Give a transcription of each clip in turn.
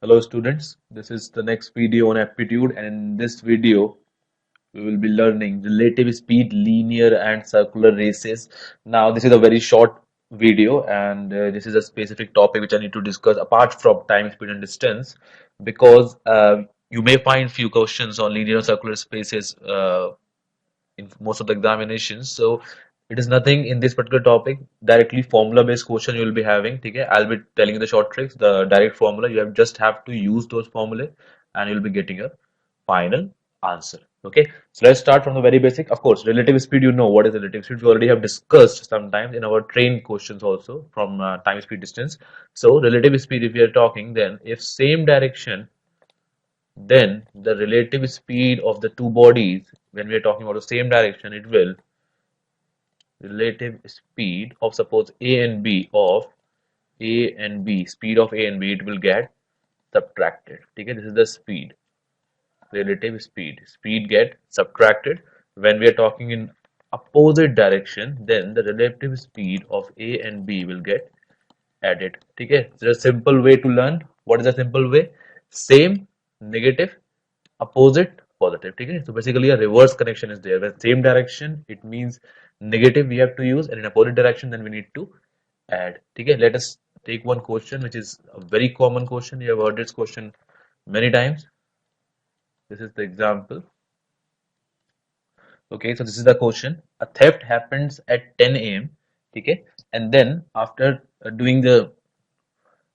Hello students, this is the next video on aptitude, and in this video we will be learning relative speed, linear and circular races. Now this is a very short video, and this is a specific topic which I need to discuss apart from time, speed and distance, because you may find few questions on linear and circular spaces in most of the examinations. So it is nothing in this particular topic. Directly formula based question you will be having. Okay, I'll be telling you the short tricks, the direct formula. You have just have to use those formulae, and you'll be getting a final answer. Okay, so let's start from the very basic. Of course, relative speed. You know what is relative speed. We already have discussed sometimes in our train questions also from time, speed, distance. So relative speed, if we are talking, then if same direction, then the relative speed of the two bodies, when we are talking about the same direction, it will relative speed of, suppose, A and B, of A and B, speed of A and B, it will get subtracted. Okay, this is the speed, relative speed. Speed get subtracted. When we are talking in opposite direction, then the relative speed of A and B will get added. Okay, there's a simple way to learn. What is the simple way? Same, negative, opposite, positive. Okay, so basically a reverse connection is there. When same direction, it means negative we have to use, and in opposite direction, then we need to add. Okay, let us take one question which is a very common question. You have heard this question many times. This is the example. Okay, so this is the question. A theft happens at 10 a.m. Okay, and then after doing the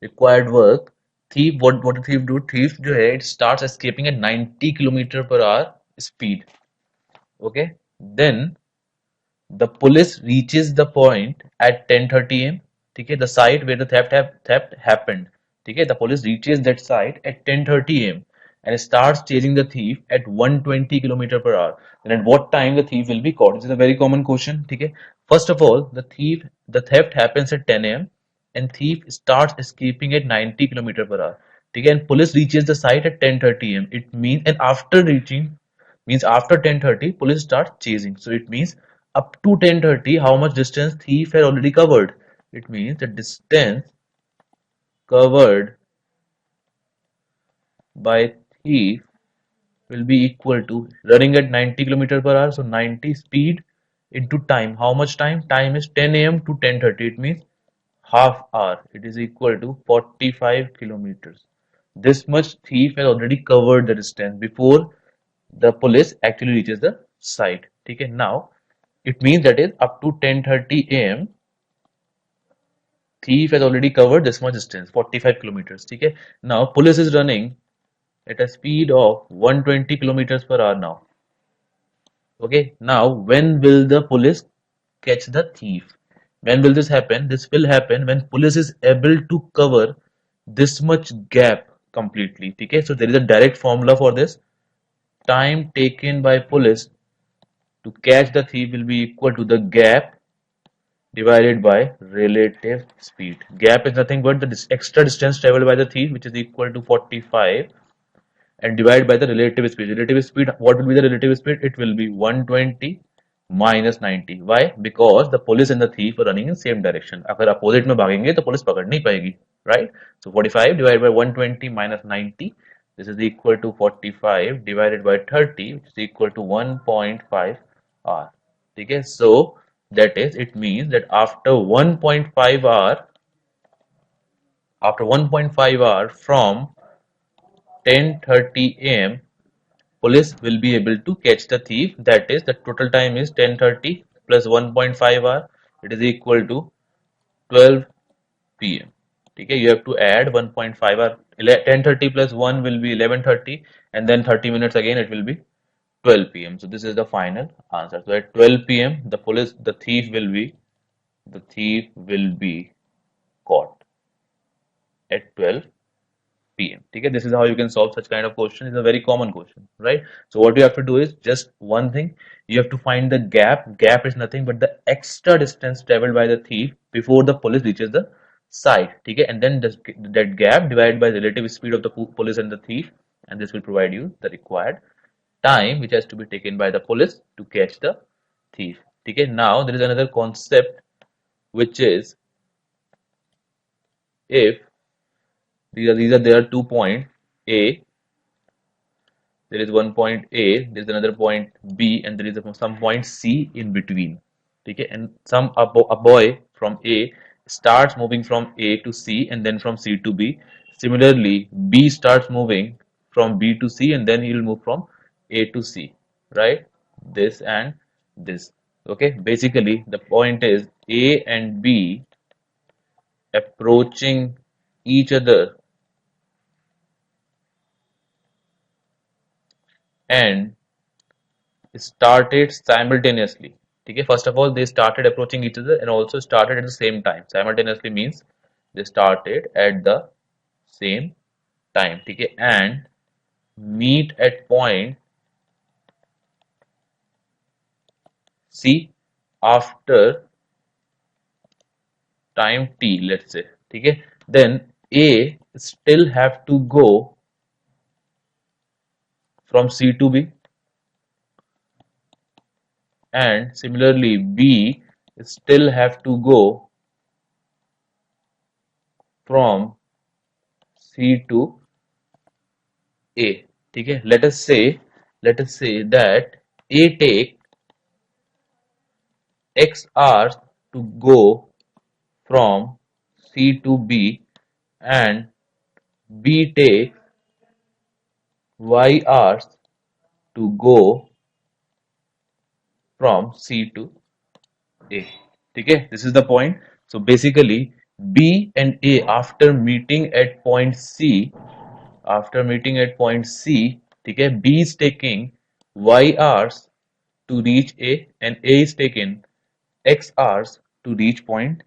required work, thief, what the thief do? Thief जो है, it starts escaping at 90 kilometer per hour speed. Okay, then the police reaches the point at 10:30 a.m. Okay, the site where the theft happened. Okay, the police reaches that site at 10:30 a.m. and starts chasing the thief at 120 kilometer per hour. Then at what time the thief will be caught? This is a very common question. Okay, first of all, the theft happens at 10 a.m. and thief starts escaping at 90 kilometer per hour. Okay, and police reaches the site at 10:30 a.m. It means, and after reaching, means after 10:30 police start chasing, so it means up to 10:30 how much distance thief had already covered. It means the distance covered by thief will be equal to, running at 90 kilometer per hour, so 90 speed into time. How much time? Time is 10 a.m. to 10:30. It means half hour. It is equal to 45 kilometers. This much thief has already covered the distance before the police actually reaches the site. Okay, now it means that is up to 10:30 a.m. thief has already covered this much distance, 45 kilometers. Okay, now police is running at a speed of 120 kilometers per hour now. Okay, now when will the police catch the thief? When will this happen? This will happen when police is able to cover this much gap completely. Okay, so there is a direct formula for this. Time taken by police to catch the thief will be equal to the gap divided by relative speed. Gap is nothing but the extra distance traveled by the thief, which is equal to 45, and divided by the relative speed. Relative speed, what will be the relative speed? It will be 120 minus 90. Why? Because the police and the thief are running in same direction. अगर opposite में भागेंगे तो police पकड़ नहीं पाएगी, right? So 45 divided by 120 minus 90. This is equal to 45 divided by 30, which is equal to 1.5 hour. Okay, so that is, it means that after 1.5 hour, from 10:30 a.m., police will be able to catch the thief. That is, the total time is 10:30 plus 1.5 hour. It is equal to 12 p.m. Okay, you have to add 1.5 hour. 10:30 plus 1 will be 11:30, and then 30 minutes again it will be 12 p.m. So this is the final answer. So at 12 p.m. the thief will be caught at 12 p.m. Okay, this is how you can solve such kind of question. It's a very common question, right? So what you have to do is just one thing. You have to find the gap. Gap is nothing but the extra distance traveled by the thief before the police reaches the site. Okay, and then that gap divided by the relative speed of the police and the thief, and this will provide you the required time which has to be taken by the police to catch the thief. Okay, now there is another concept, which is, if these are there are 2 points A, there is one point A, there is another point B, and there is some point C in between. Okay, and a boy from A starts moving from A to C and then from C to B. Similarly, B starts moving from B to C and then he will move from A to C, right? This and this. Okay, basically the point is A and B approaching each other and started simultaneously. Okay, first of all, they started approaching each other and also started at the same time. Simultaneously means they started at the same time. Okay, and meet at point C after time t, let's say. Okay, then A still have to go from C to B, and similarly B still have to go from C to A. Okay, let us say that A take X hours to go from C to B and B take Y hours to go from C to A. Okay, this is the point. So basically, B and A after meeting at point C, okay, B is taking Y hours to reach A and A is taking X hours to reach point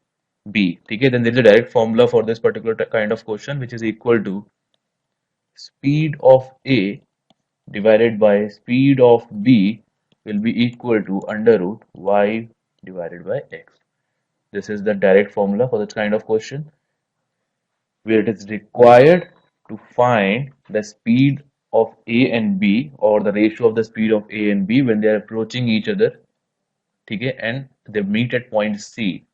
B. Okay, then there is a direct formula for this particular kind of question, which is equal to speed of A divided by speed of B will be equal to under root y divided by x. This is the direct formula for this kind of question, where it is required to find the speed of A and B, or the ratio of the speed of A and B when they are approaching each other, okay, and they meet at point C.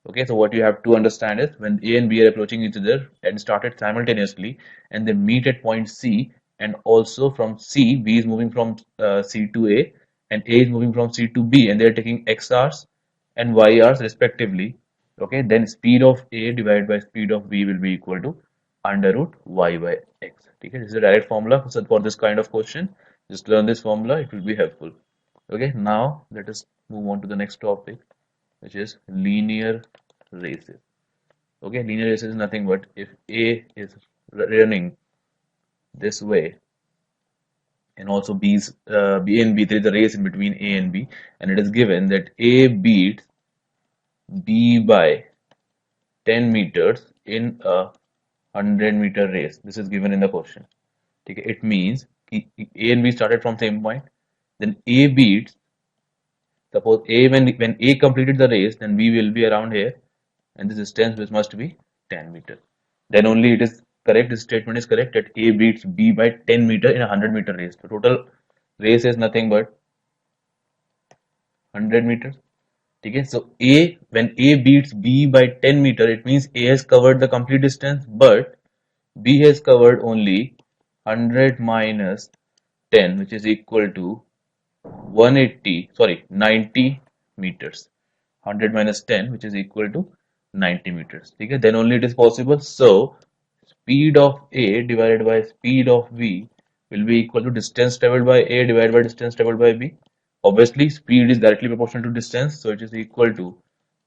Okay, so what you have to understand is when A and B are approaching each other and started simultaneously and they meet at point C, and also from C, B is moving from C to A and A is moving from C to B, and they are taking X hours and Y hours respectively. Okay, then speed of A divided by speed of B will be equal to under root Y by X. Okay, this is a direct formula for this kind of question. Just learn this formula, it will be helpful. Okay, now let us move on to the next topic, which is linear races. Okay, linear races is nothing but if A is running this way and also B and B, there is a race in between A and B, and it is given that A beats B by 10 meters in a 100-meter race. This is given in the question. Okay, it means A and B started from same point, then A beats, suppose A, when A completed the race, then B will be around here, and this distance which must be 10 meters. Then only it is correct, this statement is correct, that A beats B by 10 meter in a 100-meter race. The total race is nothing but 100 meters. Okay, so when A beats B by 10 meter, it means A has covered the complete distance, but B has covered only 100 minus 10, which is equal to 90 meters. 100 minus 10, which is equal to 90 meters. Okay, then only it is possible. So speed of A divided by speed of B will be equal to distance traveled by A divided by distance traveled by B. Obviously, speed is directly proportional to distance, so it is equal to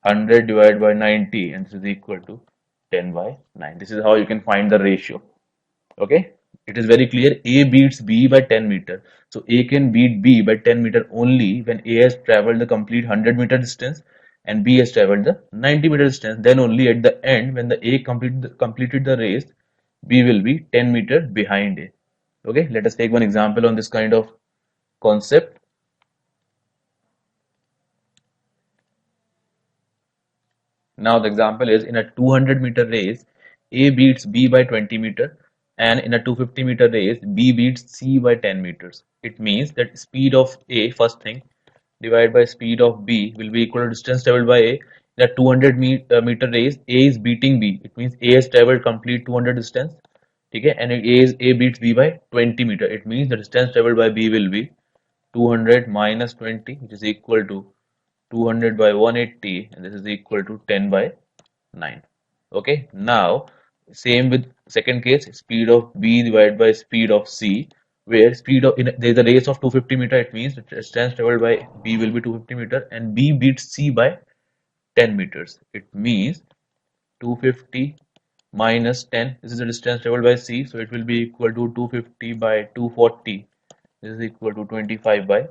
100 divided by 90, and this is equal to 10 by 9. This is how you can find the ratio. Okay, it is very clear. A beats B by 10 meter. So A can beat B by 10 meter only when A has traveled the complete 100-meter distance and B has traveled the 90-meter distance. Then only at the end, when the A completed the race, B will be 10 meter behind A. Okay, let us take one example on this kind of concept. Now the example is, in a 200-meter race, A beats B by 20 meter, and in a 250-meter race, B beats C by 10 meters. It means that speed of A, first thing, divided by speed of B will be equal to distance traveled by A. In a 200 meter race, A is beating B. It means A has traveled complete 200 distance, ठीक है, and A beats B by 20 meter. It means the distance traveled by B will be 200 minus 20, which is equal to 200 by 180, and this is equal to 10 by 9. Okay, now same with second case, speed of B divided by speed of C, where speed of there is a race of 250 meter. It means the distance traveled by B will be 250 meter, and B beats C by 10 meters. It means 250 minus 10. This is the distance traveled by C, so it will be equal to 250 by 240. This is equal to 25 by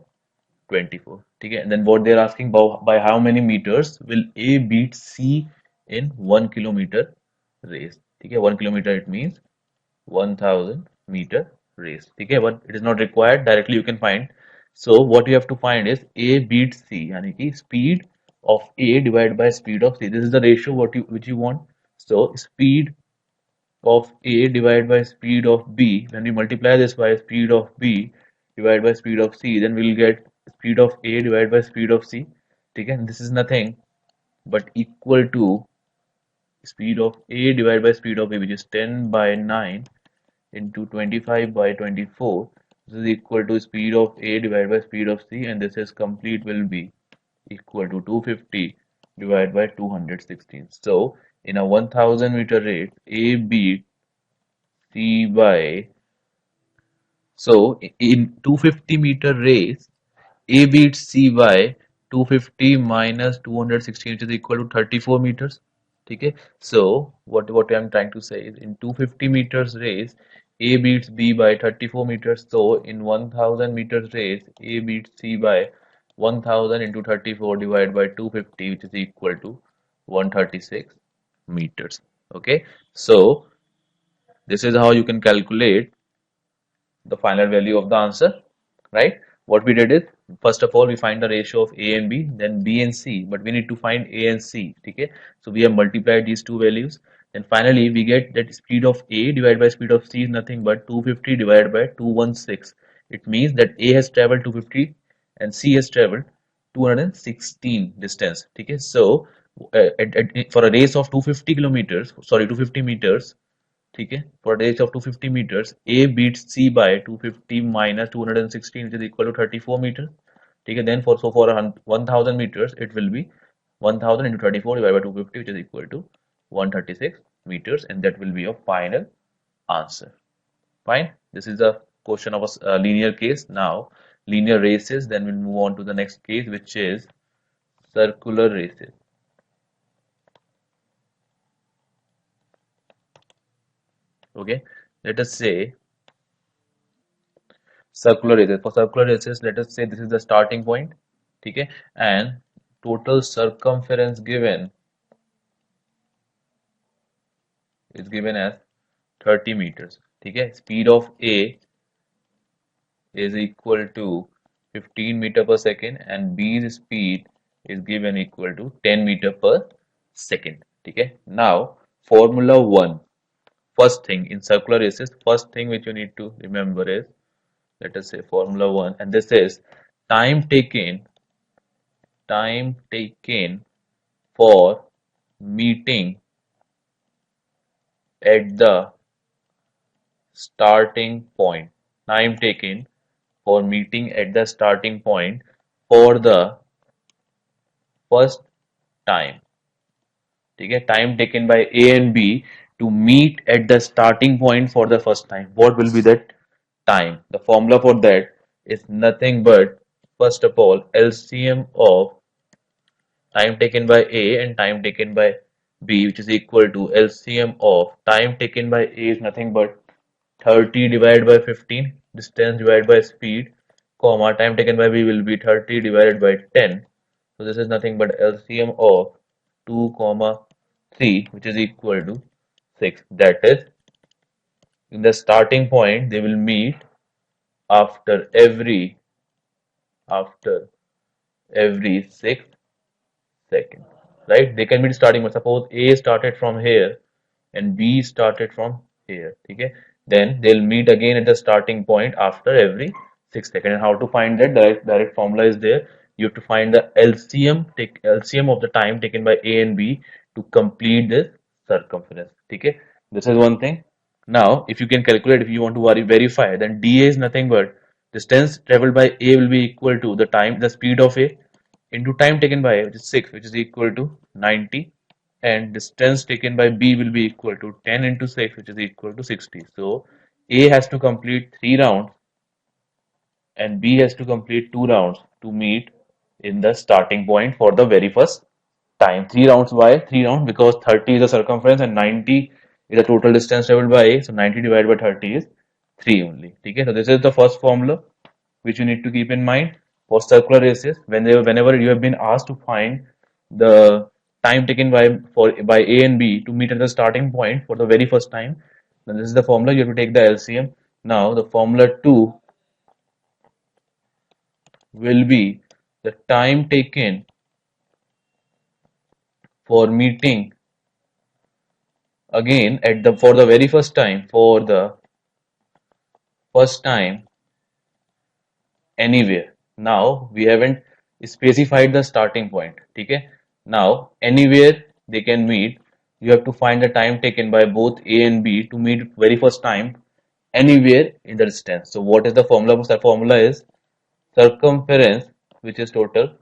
24. Okay, and then what they're asking about, by how many meters will A beat C in 1 kilometer race. Okay, 1 kilometer, it means 1000 meter race. Okay, but it is not required. Directly you can find. So what you have to find is A beats C, yani ki speed of A divided by speed of C. This is the ratio which you want. So speed of A divided by speed of B. When we multiply this by speed of B divided by speed of C, then we'll get speed of A divided by speed of C. Okay, and this is nothing but equal to speed of A divided by speed of B, which is 10 by 9 into 25 by 24. This is equal to speed of A divided by speed of C, and this is complete will be equal to 250 divided by 216. So in a 1000 meter race, A beat C by, so in 250-meter race, A beats C by 250 minus 216, which is equal to 34 meters. Okay, so what I'm trying to say is, in 250 meters race, A beats B by 34 meters. So in 1000 meters race, A beats C by 1000 into 34 divided by 250, which is equal to 136 meters. Okay, so this is how you can calculate the final value of the answer, right? What we did is, first of all, we find the ratio of A and B, then B and C, but we need to find A and C. Okay, so we have multiplied these two values, and finally we get that speed of A divided by speed of C is nothing but 250 divided by 216. It means that A has traveled 250 and C has traveled 216 distance. Okay, so for a race of 250 kilometers, sorry, 250 meters, ठीक है, for a range of 250 meters, A beats C by 250 minus 216, which is equal to 34 meters. ठीक है, then for 1000 meters, it will be 1000 into 34 divided by 250, which is equal to 136 meters, and that will be your final answer. Fine. This is a question of a linear case. Now, linear races. Then we'll move on to the next case, which is circular races. Okay. Let us say circular races. For circular races, let us say this is the starting point, okay, and total circumference given is given as 30 meters. Okay, speed of A is equal to 15 meter per second, and B's speed is given equal to 10 meter per second. Okay, now Formula 1. First thing in circular races, first thing which you need to remember is, let us say Formula 1, and this is time taken for meeting at the starting point. Time taken for meeting at the starting point for the first time. Okay, time taken by A and B to meet at the starting point for the first time. What will be that time? The formula for that is nothing but, first of all, LCM of time taken by A and time taken by B, which is equal to LCM of time taken by A is nothing but 30 divided by 15, distance divided by speed, comma, time taken by B will be 30 divided by 10. So this is nothing but LCM of 2 comma 3, which is equal to 6. That is, in the starting point they will meet after after every 6 second, right? They can be starting, but suppose A started from here and B started from here, okay, then they'll meet again at the starting point after every 6 seconds. And how to find that? Direct formula is there. You have to find the LCM, take LCM of the time taken by A and B to complete this circumference. Okay, this is one thing. Now, if you can calculate, if you want to verify, then dA is nothing but distance traveled by A will be equal to the speed of A into time taken by A, which is 6, which is equal to 90, and distance taken by B will be equal to 10 into 6, which is equal to 60. So, A has to complete 3 rounds and B has to complete 2 rounds to meet in the starting point for the very first time. 3 rounds. Why 3 rounds? Because 30 is the circumference and 90 is the total distance traveled by A. So 90 divided by 30 is 3 only. Okay, so this is the first formula which you need to keep in mind for circular races. Whenever you have been asked to find the time taken by A and B to meet at the starting point for the very first time, then this is the formula. You have to take the LCM. Now the formula 2 will be the time taken for meeting again at the for the very first time, for the first time anywhere. Now we haven't specified the starting point. Okay. Now anywhere they can meet, you have to find the time taken by both A and B to meet very first time anywhere in the distance. So what is the formula? The formula is circumference, which is total,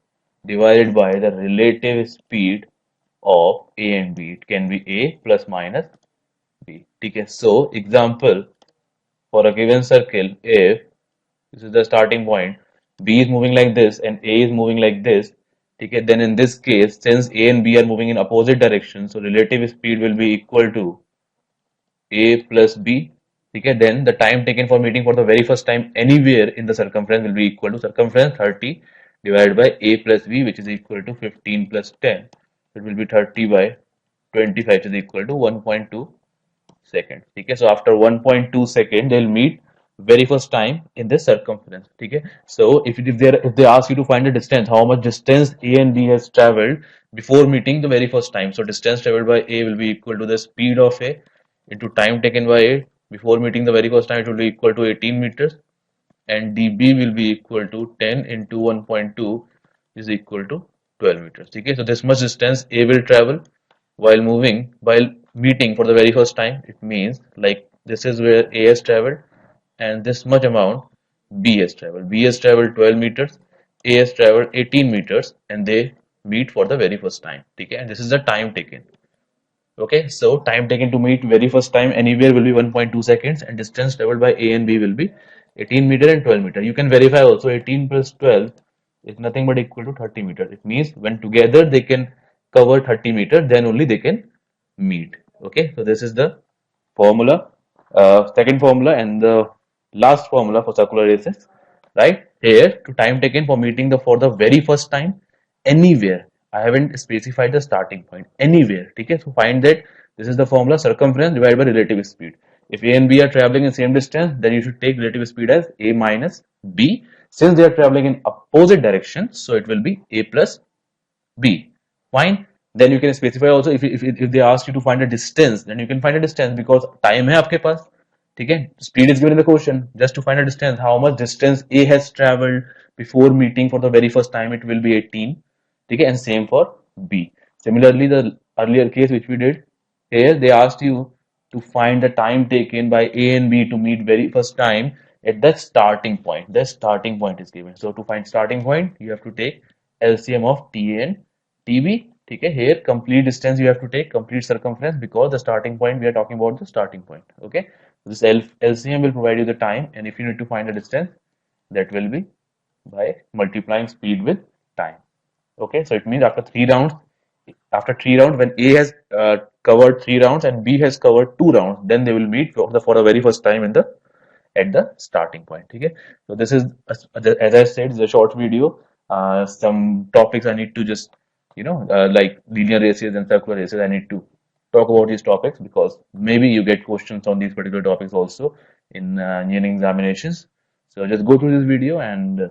divided by the relative speed of A and B. It can be A plus minus B. Okay. So example, for a given circle, if this is the starting point, B is moving like this and A is moving like this, okay, then in this case, since A and B are moving in opposite directions, so relative speed will be equal to A plus B. Okay, then the time taken for meeting for the very first time anywhere in the circumference will be equal to circumference 30 divided by A plus B, which is equal to 15 plus 10. It will be 30 by 25, which is equal to 1.2 seconds. Okay, so after 1.2 seconds, they'll meet very first time in this circumference. Okay, so if they ask you to find the distance, how much distance A and B has traveled before meeting the very first time, so distance traveled by A will be equal to the speed of A into time taken by A before meeting the very first time. It will be equal to 18 meters, and dB will be equal to 10 into 1.2 is equal to 12 meters. Okay, so this much distance A will travel while meeting for the very first time. It means like this is where A has traveled and this much amount B has traveled. B has traveled 12 meters, A has traveled 18 meters, and they meet for the very first time. Okay, and this is the time taken. Okay, so time taken to meet very first time anywhere will be 1.2 seconds, and distance traveled by A and B will be 18 meter and 12 meter. You can verify also 18 plus 12 is nothing but equal to 30 meters. It means when together they can cover 30 meters, then only they can meet. Okay, so this is the formula, second formula, and the last formula for circular races. Right here, to time taken for meeting the for the very first time anywhere. I haven't specified the starting point anywhere. Okay, so find that this is the formula circumference divided by relative speed. If A and B are traveling in same distance, then you should take relative speed as A minus B. Since they are traveling in opposite directions, so it will be A plus B. Fine. Then you can specify also if they ask you to find a distance, then you can find a distance because time है आपके पास. ठीक है, speed is given in the question. Just to find a distance, how much distance A has traveled before meeting for the very first time, it will be 18. ठीक है, and same for B. Similarly, the earlier case which we did here, they asked you to find the time taken by A and B to meet very first time at the starting point. The starting point is given. So to find starting point, you have to take LCM of TA and TB. Okay, here complete distance you have to take, complete circumference, because the starting point we are talking about the starting point. Okay, this LCM will provide you the time, and if you need to find the distance, that will be by multiplying speed with time. Okay, so it means after three rounds, when A has covered 3 rounds and B has covered 2 rounds, then they will meet for the very first time at the starting point. Okay, so this is, as I said, it's a short video. Some topics I need to just like linear races and circular races, I need to talk about these topics because maybe you get questions on these particular topics also in engineering examinations. So just go through this video and